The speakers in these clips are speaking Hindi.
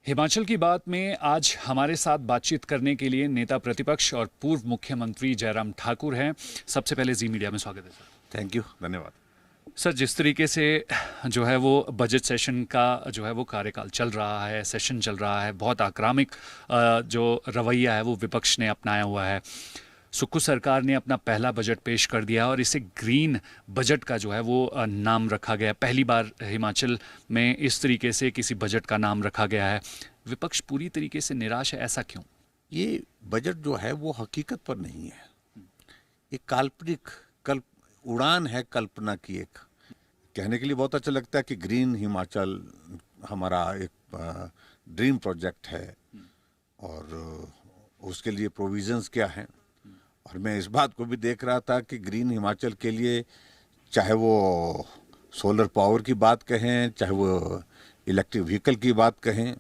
हिमाचल की बात में आज हमारे साथ बातचीत करने के लिए नेता प्रतिपक्ष और पूर्व मुख्यमंत्री जयराम ठाकुर हैं। सबसे पहले जी मीडिया में स्वागत है सर। थैंक यू, धन्यवाद। सर, जिस तरीके से जो है वो बजट सेशन का जो है वो कार्यकाल चल रहा है, सेशन चल रहा है, बहुत आक्रामक जो रवैया है वो विपक्ष ने अपनाया हुआ है। सुक्खू सरकार ने अपना पहला बजट पेश कर दिया और इसे ग्रीन बजट का जो है वो नाम रखा गया। पहली बार हिमाचल में इस तरीके से किसी बजट का नाम रखा गया है। विपक्ष पूरी तरीके से निराश है, ऐसा क्यों? ये बजट जो है वो हकीकत पर नहीं है, एक काल्पनिक उड़ान है कल्पना की। एक कहने के लिए बहुत अच्छा लगता है कि ग्रीन हिमाचल हमारा एक ड्रीम प्रोजेक्ट है और उसके लिए प्रोविजंस क्या हैं। और मैं इस बात को भी देख रहा था कि ग्रीन हिमाचल के लिए चाहे वो सोलर पावर की बात कहें, चाहे वो इलेक्ट्रिक व्हीकल की बात कहें,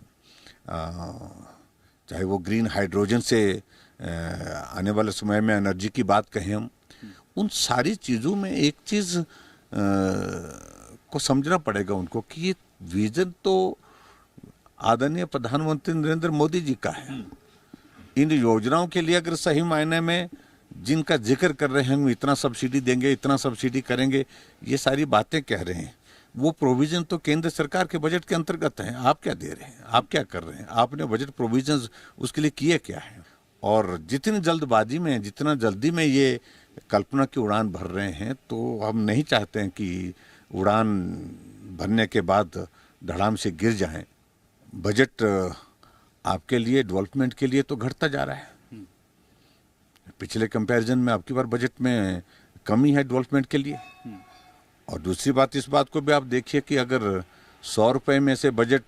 चाहे वो ग्रीन हाइड्रोजन से आने वाले समय में एनर्जी की बात कहें, हम उन सारी चीज़ों में एक चीज़ को समझना पड़ेगा उनको कि ये विजन तो आदरणीय प्रधानमंत्री नरेंद्र मोदी जी का है। इन योजनाओं के लिए अगर सही मायने में जिनका जिक्र कर रहे हैं, हम इतना सब्सिडी देंगे, इतना सब्सिडी करेंगे, ये सारी बातें कह रहे हैं, वो प्रोविजन तो केंद्र सरकार के बजट के अंतर्गत हैं। आप क्या दे रहे हैं, आप क्या कर रहे हैं, आपने बजट प्रोविजंस उसके लिए किए क्या है? और जितनी जल्दबाजी में, जितना जल्दी में ये कल्पना की उड़ान भर रहे हैं, तो हम नहीं चाहते हैं कि उड़ान भरने के बाद धड़ाम से गिर जाएं। बजट आपके लिए, डेवलपमेंट के लिए तो घटता जा रहा है। पिछले कंपैरिजन में आपकी बार बजट में कमी है डेवलपमेंट के लिए। और दूसरी बात, इस बात को भी आप देखिए कि अगर 100 रुपये में से बजट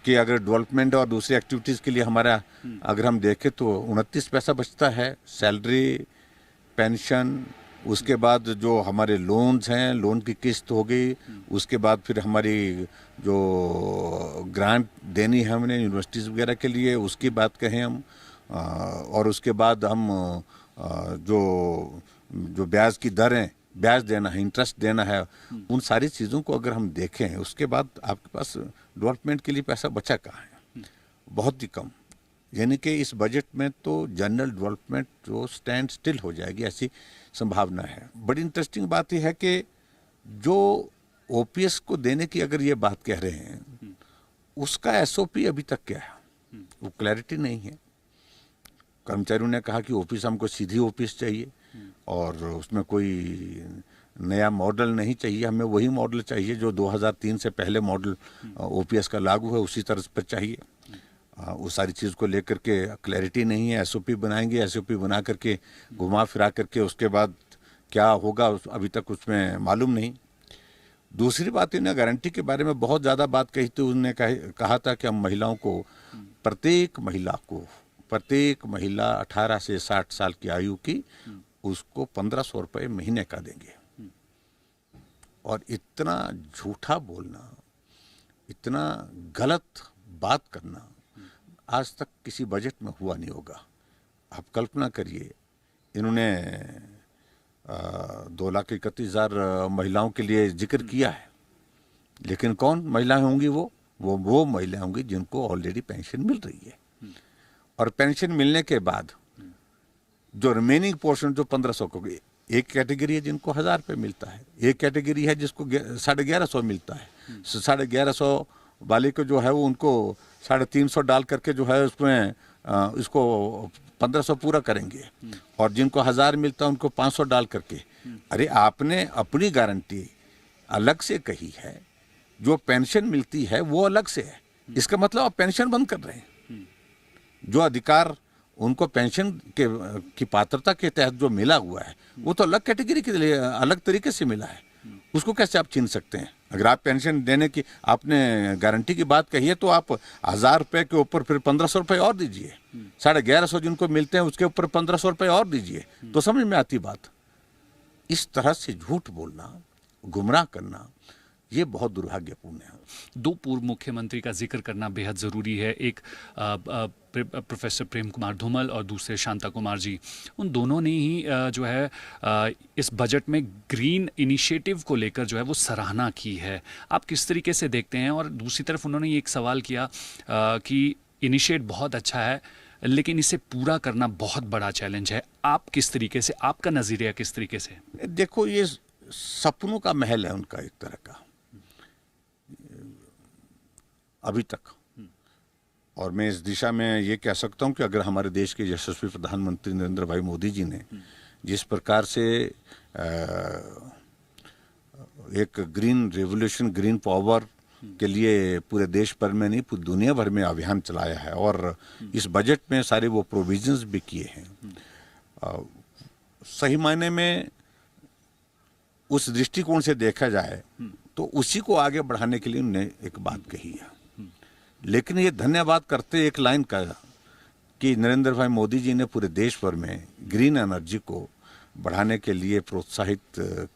की अगर डेवलपमेंट और दूसरी एक्टिविटीज़ के लिए हमारा अगर हम देखें तो 29 पैसा बचता है। सैलरी, पेंशन, उसके बाद जो हमारे लोन्स हैं, लोन की किस्त हो गई, उसके बाद फिर हमारी जो ग्रांट देनी है हमने यूनिवर्सिटीज़ वगैरह के लिए, उसकी बात कहें हम, और उसके बाद हम जो ब्याज की दरें, ब्याज देना है, इंटरेस्ट देना है, उन सारी चीज़ों को अगर हम देखें, उसके बाद आपके पास डेवलपमेंट के लिए पैसा बचा कहाँ है? बहुत ही कम। यानी कि इस बजट में तो जनरल डेवलपमेंट जो स्टैंड स्टिल हो जाएगी, ऐसी संभावना है। बड़ी इंटरेस्टिंग बात यह है कि जो ओपीएस को देने की अगर ये बात कह रहे हैं, उसका एसओपी अभी तक क्या है, वो क्लैरिटी नहीं है। कर्मचारियों ने कहा कि ऑफिस हमको सीधी ऑफिस चाहिए और उसमें कोई नया मॉडल नहीं चाहिए, हमें वही मॉडल चाहिए जो 2003 से पहले मॉडल ओपीएस का लागू है, उसी तरह पर चाहिए। उस सारी चीज़ को लेकर के क्लैरिटी नहीं है। एसओपी बनाएंगे, एसओपी बना करके घुमा फिरा करके उसके बाद क्या होगा अभी तक उसमें मालूम नहीं। दूसरी बात, इन्हें गारंटी के बारे में बहुत ज़्यादा बात कही थी। उन्होंने कहा था कि हम महिलाओं को, प्रत्येक महिला 18 से 60 साल की आयु की, उसको 1500 रुपये महीने का देंगे। और इतना झूठा बोलना, इतना गलत बात करना आज तक किसी बजट में हुआ नहीं होगा। आप कल्पना करिए, इन्होंने 2,31,000 महिलाओं के लिए जिक्र किया है, लेकिन कौन महिलाएं होंगी? वो महिलाएं होंगी जिनको ऑलरेडी पेंशन मिल रही है। और पेंशन मिलने के बाद जो रिमेनिंग पोर्शन जो 1500 को, एक कैटेगरी है जिनको 1000 रुपये मिलता है, एक कैटेगरी है जिसको 1150 मिलता है। 1150 वाले को जो है वो उनको 350 डाल करके जो है उसमें इसको 1500 पूरा करेंगे, और जिनको 1000 मिलता है उनको 500 डाल करके। अरे आपने अपनी गारंटी अलग से कही है, जो पेंशन मिलती है वो अलग से है। इसका मतलब आप पेंशन बंद कर रहे हैं। जो अधिकार उनको पेंशन की पात्रता के तहत जो मिला हुआ है, वो तो अलग कैटेगरी के लिए अलग तरीके से मिला है, उसको कैसे आप छीन सकते हैं? अगर आप पेंशन देने की आपने गारंटी की बात कही है, तो आप 1000 रुपये के ऊपर फिर 1500 रुपये और दीजिए, 1150 जिनको मिलते हैं उसके ऊपर 1500 रुपये और दीजिए, तो समझ में आती बात। इस तरह से झूठ बोलना, गुमराह करना, ये बहुत दुर्भाग्यपूर्ण है। दो पूर्व मुख्यमंत्री का जिक्र करना बेहद ज़रूरी है, एक प्रोफेसर प्रेम कुमार धूमल और दूसरे शांता कुमार जी। उन दोनों ने ही जो है इस बजट में ग्रीन इनिशिएटिव को लेकर जो है वो सराहना की है। आप किस तरीके से देखते हैं? और दूसरी तरफ उन्होंने ये एक सवाल किया कि इनिशिएट बहुत अच्छा है लेकिन इसे पूरा करना बहुत बड़ा चैलेंज है। आप किस तरीके से, आपका नज़रिया किस तरीके से? देखो, ये सपनों का महल है उनका एक तरह का अभी तक। और मैं इस दिशा में ये कह सकता हूँ कि अगर हमारे देश के यशस्वी प्रधानमंत्री नरेंद्र भाई मोदी जी ने जिस प्रकार से एक ग्रीन रेवोल्यूशन, ग्रीन पावर के लिए पूरे देश भर में नहीं पूरी दुनिया भर में अभियान चलाया है और इस बजट में सारे वो प्रोविजंस भी किए हैं, सही मायने में उस दृष्टिकोण से देखा जाए तो उसी को आगे बढ़ाने के लिए उन्होंने एक बात कही है। लेकिन ये धन्यवाद करते एक लाइन का कि नरेंद्र भाई मोदी जी ने पूरे देश भर में ग्रीन एनर्जी को बढ़ाने के लिए प्रोत्साहित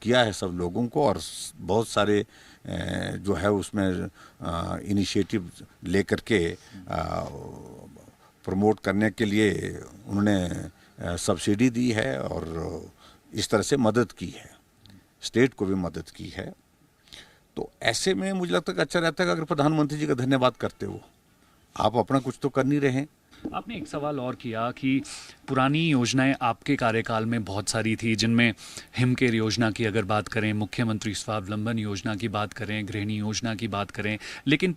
किया है सब लोगों को, और बहुत सारे जो है उसमें इनिशिएटिव लेकर के प्रमोट करने के लिए उन्होंने सब्सिडी दी है और इस तरह से मदद की है, स्टेट को भी मदद की है। तो ऐसे में मुझे लगता है कि अच्छा रहता है कि अगर प्रधानमंत्री जी का धन्यवाद करते हो, आप अपना कुछ तो कर नहीं रहे हैं। आपने एक सवाल और किया कि पुरानी योजनाएं आपके कार्यकाल में बहुत सारी थी, जिनमें हिमकेयर योजना की अगर बात करें, मुख्यमंत्री स्वावलंबन योजना की बात करें, गृहिणी योजना की बात करें, लेकिन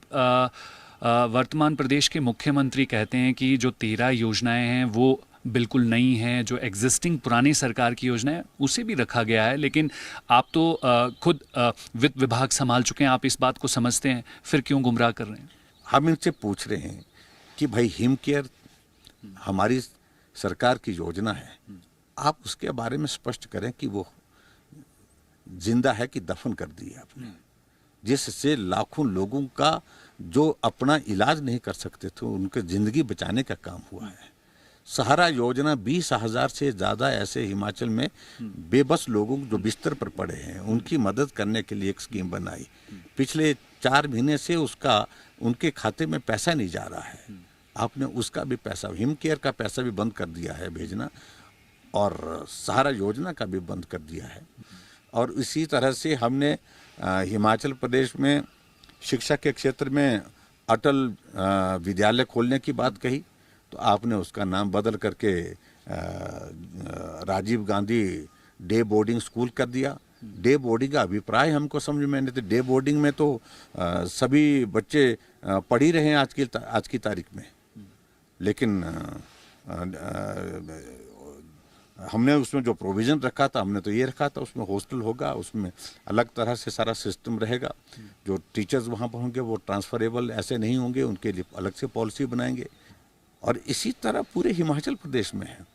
वर्तमान प्रदेश के मुख्यमंत्री कहते हैं कि जो 13 योजनाएं हैं वो बिल्कुल नई हैं, जो एग्जिस्टिंग पुरानी सरकार की योजना है उसे भी रखा गया है। लेकिन आप तो खुद वित्त विभाग संभाल चुके हैं, आप इस बात को समझते हैं, फिर क्यों गुमराह कर रहे हैं? हम इनसे पूछ रहे हैं कि भाई हिमकेयर हमारी सरकार की योजना है, आप उसके बारे में स्पष्ट करें कि वो जिंदा है कि दफन कर दी है आपने, जिससे लाखों लोगों का जो अपना इलाज नहीं कर सकते थे उनके जिंदगी बचाने का काम हुआ है। सहारा योजना 20,000 से ज़्यादा ऐसे हिमाचल में बेबस लोगों जो बिस्तर पर पड़े हैं उनकी मदद करने के लिए एक स्कीम बनाई। पिछले 4 महीने से उसका उनके खाते में पैसा नहीं जा रहा है, आपने उसका भी पैसा, हिमकेयर का पैसा भी बंद कर दिया है भेजना, और सहारा योजना का भी बंद कर दिया है। और इसी तरह से हमने हिमाचल प्रदेश में शिक्षा के क्षेत्र में अटल विद्यालय खोलने की बात कही, तो आपने उसका नाम बदल करके Rajiv Gandhi day boarding school कर दिया। डे बोर्डिंग का अभिप्राय हमको समझ में नहीं, तो डे बोर्डिंग में तो सभी बच्चे पढ़ ही रहे हैं आज की तारीख में, लेकिन हमने उसमें जो प्रोविज़न रखा था हमने तो ये रखा था उसमें हॉस्टल होगा, उसमें अलग तरह से सारा सिस्टम रहेगा, जो टीचर्स वहाँ पर होंगे वो ट्रांसफरेबल ऐसे नहीं होंगे, उनके लिए अलग से पॉलिसी बनाएंगे। और इसी तरह पूरे हिमाचल प्रदेश में है,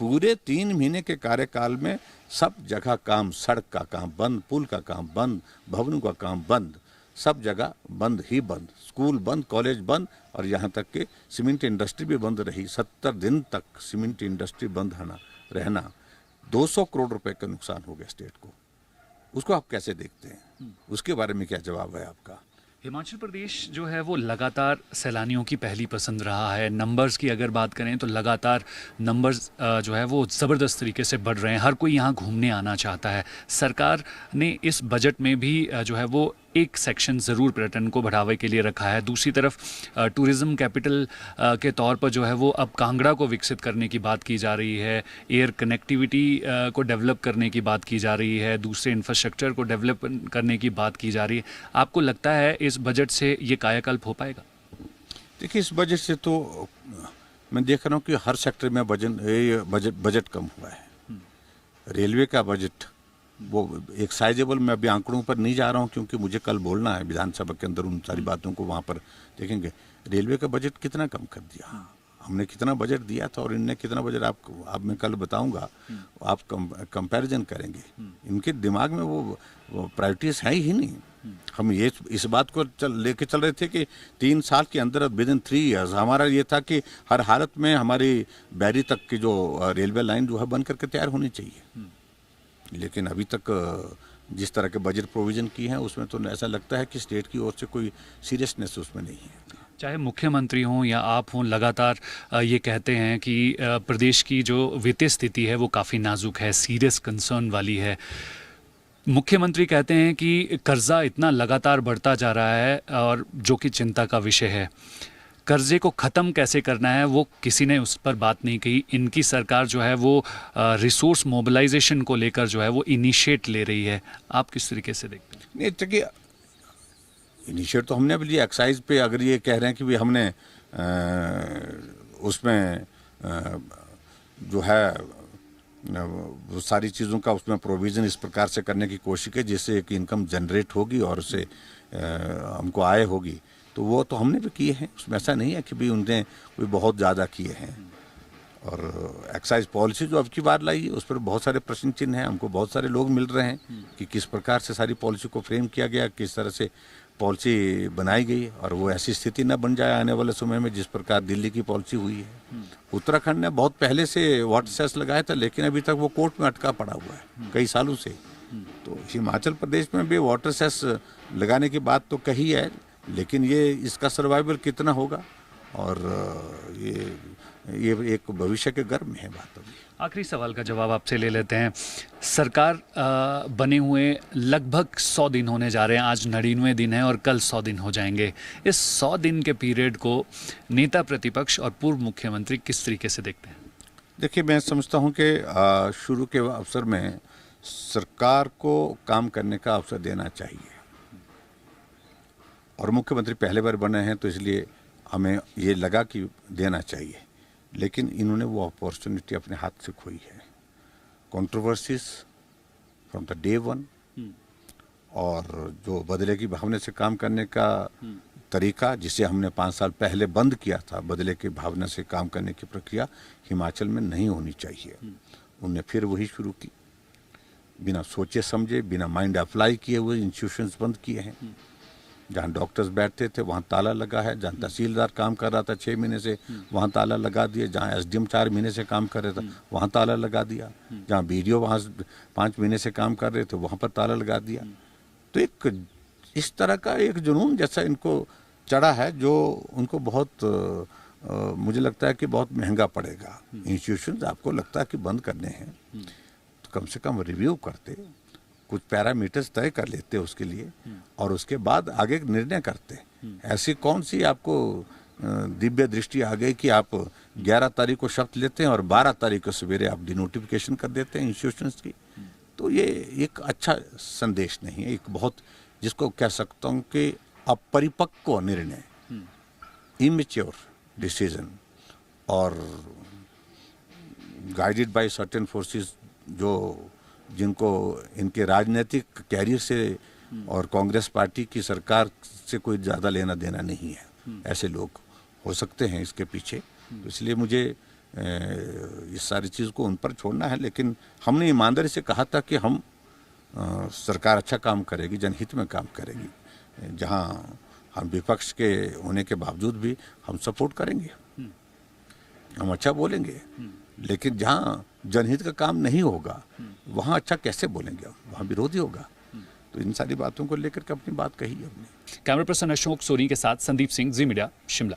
पूरे 3 महीने के कार्यकाल में सब जगह काम, सड़क का काम बंद, पुल का काम बंद, भवनों का काम बंद, सब जगह बंद ही बंद, स्कूल बंद, कॉलेज बंद, और यहाँ तक कि सीमेंट इंडस्ट्री भी बंद रही। 70 दिन तक सीमेंट इंडस्ट्री बंद रहना 200 करोड़ रुपए का नुकसान हो गया स्टेट को। उसको आप कैसे देखते हैं? उसके बारे में क्या जवाब है आपका? हिमाचल प्रदेश जो है वो लगातार सैलानियों की पहली पसंद रहा है। नंबर्स की अगर बात करें तो लगातार नंबर्स जो है वो ज़बरदस्त तरीके से बढ़ रहे हैं, हर कोई यहाँ घूमने आना चाहता है। सरकार ने इस बजट में भी जो है वो एक सेक्शन ज़रूर पर्यटन को बढ़ावे के लिए रखा है। दूसरी तरफ टूरिज़्म कैपिटल के तौर पर जो है वो अब कांगड़ा को विकसित करने की बात की जा रही है, एयर कनेक्टिविटी को डेवलप करने की बात की जा रही है, दूसरे इंफ्रास्ट्रक्चर को डेवलप करने की बात की जा रही है। आपको लगता है इस बजट से ये कायाकल्प हो पाएगा? देखिए, इस बजट से तो मैं देख रहा हूँ कि हर सेक्टर में बजट कम हुआ है। रेलवे का बजट वो एक साइजेबल, मैं अभी आंकड़ों पर नहीं जा रहा हूँ क्योंकि मुझे कल बोलना है विधानसभा के अंदर, उन सारी बातों को वहाँ पर देखेंगे। रेलवे का बजट कितना कम कर दिया, हमने कितना बजट दिया था और इनने कितना बजट, आप मैं कल बताऊंगा, आप कंपैरिजन करेंगे। इनके दिमाग में वो प्रायोरिटीज है ही नहीं। हम ये इस बात को लेके चल रहे थे कि 3 साल के अंदर, विद इन 3 ईयर्स, हमारा ये था कि हर हालत में हमारी बैरी तक की जो रेलवे लाइन जो है बन करके तैयार होनी चाहिए। लेकिन अभी तक जिस तरह के बजट प्रोविज़न की हैं उसमें तो ऐसा लगता है कि स्टेट की ओर से कोई सीरियसनेस उसमें नहीं है। चाहे मुख्यमंत्री हों या आप हों, लगातार ये कहते हैं कि प्रदेश की जो वित्तीय स्थिति है वो काफ़ी नाजुक है, सीरियस कंसर्न वाली है। मुख्यमंत्री कहते हैं कि कर्जा इतना लगातार बढ़ता जा रहा है और जो कि चिंता का विषय है। कर्जे को ख़त्म कैसे करना है वो किसी ने उस पर बात नहीं कही। इनकी सरकार जो है वो रिसोर्स मोबिलाइजेशन को लेकर जो है वो इनिशिएट ले रही है। आप किस तरीके से देखते हैं? नहीं, देखिए इनिशिएट तो हमने भी लिया। एक्साइज पे अगर ये कह रहे हैं कि भी हमने उसमें जो है वो सारी चीज़ों का उसमें प्रोविज़न इस प्रकार से करने की कोशिश की जिससे एक इनकम जनरेट होगी और उससे हमको आय होगी, तो वो तो हमने भी किए हैं। उसमें ऐसा नहीं है कि भी उनने कोई बहुत ज़्यादा किए हैं। और एक्साइज पॉलिसी जो अब की बार लाई है उस पर बहुत सारे प्रश्न चिन्ह हैं। हमको बहुत सारे लोग मिल रहे हैं कि किस प्रकार से सारी पॉलिसी को फ्रेम किया गया, किस तरह से पॉलिसी बनाई गई, और वो ऐसी स्थिति न बन जाए आने वाले समय में जिस प्रकार दिल्ली की पॉलिसी हुई है। उत्तराखंड ने बहुत पहले से वाटर सेस लगाया था, लेकिन अभी तक वो कोर्ट में अटका पड़ा हुआ है कई सालों से। तो हिमाचल प्रदेश में भी वाटर सेस लगाने की बात तो कही है, लेकिन ये इसका सर्वाइवल कितना होगा, और ये एक भविष्य के गर्भ में है बात। आखिरी सवाल का जवाब आपसे ले लेते हैं। सरकार बने हुए लगभग 100 दिन होने जा रहे हैं। आज 99वें दिन है और कल 100 दिन हो जाएंगे। इस 100 दिन के पीरियड को नेता प्रतिपक्ष और पूर्व मुख्यमंत्री किस तरीके से देखते हैं? देखिए, मैं समझता हूं कि शुरू के अवसर में सरकार को काम करने का अवसर देना चाहिए, और मुख्यमंत्री पहले बार बने हैं तो इसलिए हमें ये लगा कि देना चाहिए, लेकिन इन्होंने वो अपॉर्चुनिटी अपने हाथ से खोई है। Controversies from the day one, और जो बदले की भावना से काम करने का तरीका जिसे हमने 5 साल पहले बंद किया था, बदले की भावना से काम करने की प्रक्रिया हिमाचल में नहीं होनी चाहिए। उनने फिर वही शुरू की, बिना सोचे समझे, बिना माइंड अप्लाई किए हुए इंस्टीट्यूशंस बंद किए हैं। जहाँ डॉक्टर्स बैठते थे वहाँ ताला लगा है, जहाँ तहसीलदार काम कर रहा था 6 महीने से वहाँ ताला लगा दिया, जहाँ एसडीएम 4 महीने से काम कर रहा था वहाँ ताला लगा दिया, जहाँ बीडीओ वहाँ 5 महीने से काम कर रहे थे वहाँ पर ताला लगा दिया। तो एक इस तरह का एक जुनून जैसा इनको चढ़ा है जो उनको बहुत मुझे लगता है कि बहुत महंगा पड़ेगा। इंस्टीट्यूशन आपको लगता है कि बंद करने हैं तो कम से कम रिव्यू करते, कुछ पैरामीटर्स तय कर लेते उसके लिए, और उसके बाद आगे निर्णय करते। ऐसी कौन सी आपको दिव्य दृष्टि आ गई कि आप 11 तारीख को शपथ लेते हैं और 12 तारीख को सवेरे आप डिनोटिफिकेशन कर देते हैं इंस्टीट्यूशंस की? तो ये एक अच्छा संदेश नहीं है, एक बहुत जिसको कह सकता हूँ कि अपरिपक्व निर्णय, इमेच्योर डिसीजन, और गाइडेड बाय सर्टेन फोर्सेस जो जिनको इनके राजनीतिक कैरियर से और कांग्रेस पार्टी की सरकार से कोई ज़्यादा लेना देना नहीं है। ऐसे लोग हो सकते हैं इसके पीछे, तो इसलिए मुझे इस सारी चीज़ को उन पर छोड़ना है। लेकिन हमने ईमानदारी से कहा था कि हम सरकार अच्छा काम करेगी, जनहित में काम करेगी, जहां हम विपक्ष के होने के बावजूद भी हम सपोर्ट करेंगे, हम अच्छा बोलेंगे, लेकिन जहां जनहित का काम नहीं होगा वहां अच्छा कैसे बोलेंगे, वहां विरोधी होगा। तो इन सारी बातों को लेकर के अपनी बात कही है हमने। कैमरा पर्सन अशोक सोनी के साथ संदीप सिंह, जी मीडिया, शिमला।